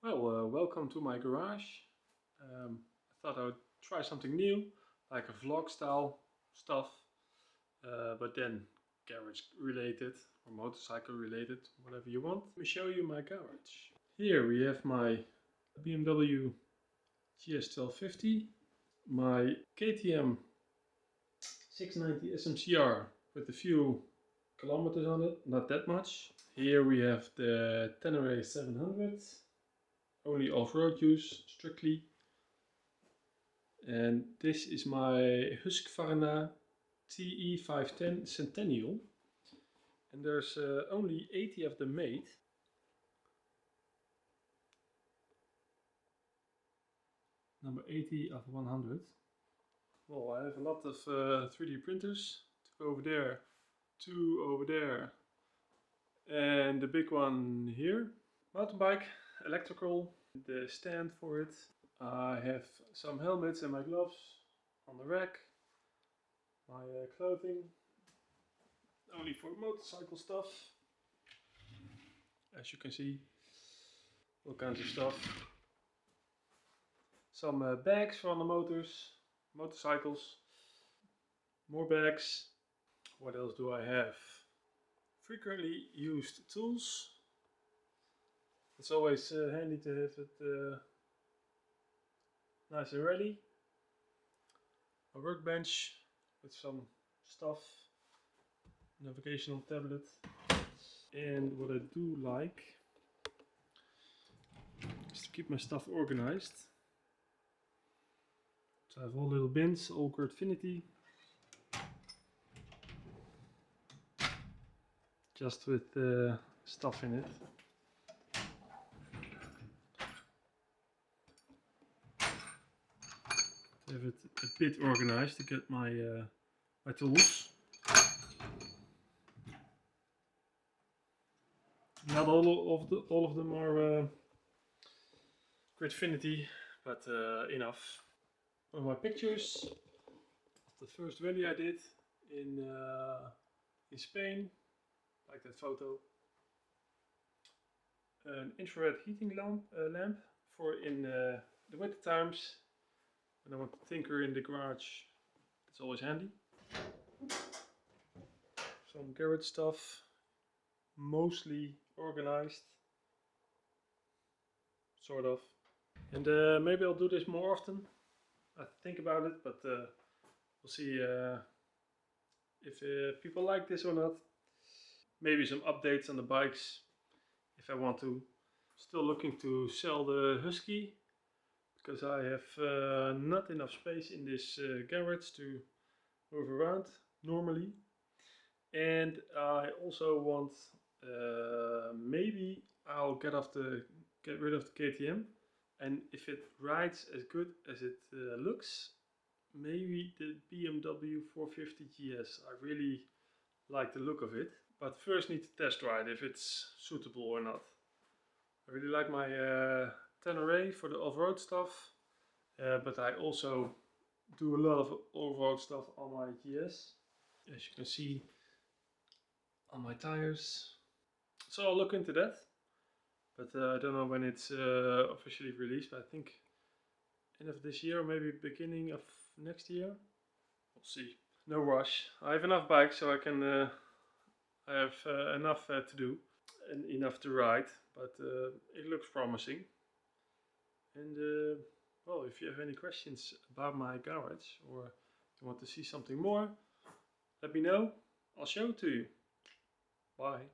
Welcome to my garage. I thought I would try something new, like a vlog style stuff, but then garage related or motorcycle related, whatever you want. Let me show you my garage. Here we have my BMW GS 1250, my KTM 690 SMCR with a few kilometers on it, not that much. Here we have the Tenere 700. Only off-road use, strictly. And this is my Husqvarna TE 510 Centennial. And there's only 80 of them made. Number 80 of 100. Well, I have a lot of 3D printers. 2 over there, 2 over there, and the big one here. Mountain bike, electrical, the stand for it. I have some helmets and my gloves on the rack. My clothing, only for motorcycle stuff. As you can see, all kinds of stuff. Some bags for on the motorcycles. More bags. What else do I have? Frequently used tools. It's always handy to have it nice and ready. A workbench with some stuff, navigational tablet, and what I do like is to keep my stuff organized. So I have all little bins, all Gridfinity, just with stuff in it. Have it a bit organized to get my my tools. Not all of them are Gridfinity, but enough. One of my pictures of the first rally I did in Spain, like that photo. An infrared heating lamp for in the winter times. When I want to tinker in the garage, it's always handy. Some garage stuff, mostly organized, sort of. And maybe I'll do this more often. I think about it, but we'll see if people like this or not. Maybe some updates on the bikes if I want to. Still looking to sell the Husky, because I have not enough space in this garage to move around normally. And I also want, maybe I'll get rid of the KTM, and if it rides as good as it looks, maybe the BMW 450 GS. I really like the look of it, but first need to test ride if it's suitable or not. I really like my Tenere for the off-road stuff, but I also do a lot of off-road stuff on my GS, as you can see on my tires. So I'll look into that, but I don't know when it's officially released, but I think end of this year or maybe beginning of next year. We'll see. No rush. I have enough bikes, so I can I have enough to do and enough to ride, but it looks promising. And well, if you have any questions about my garage, or you want to see something more, let me know. I'll show it to you. Bye.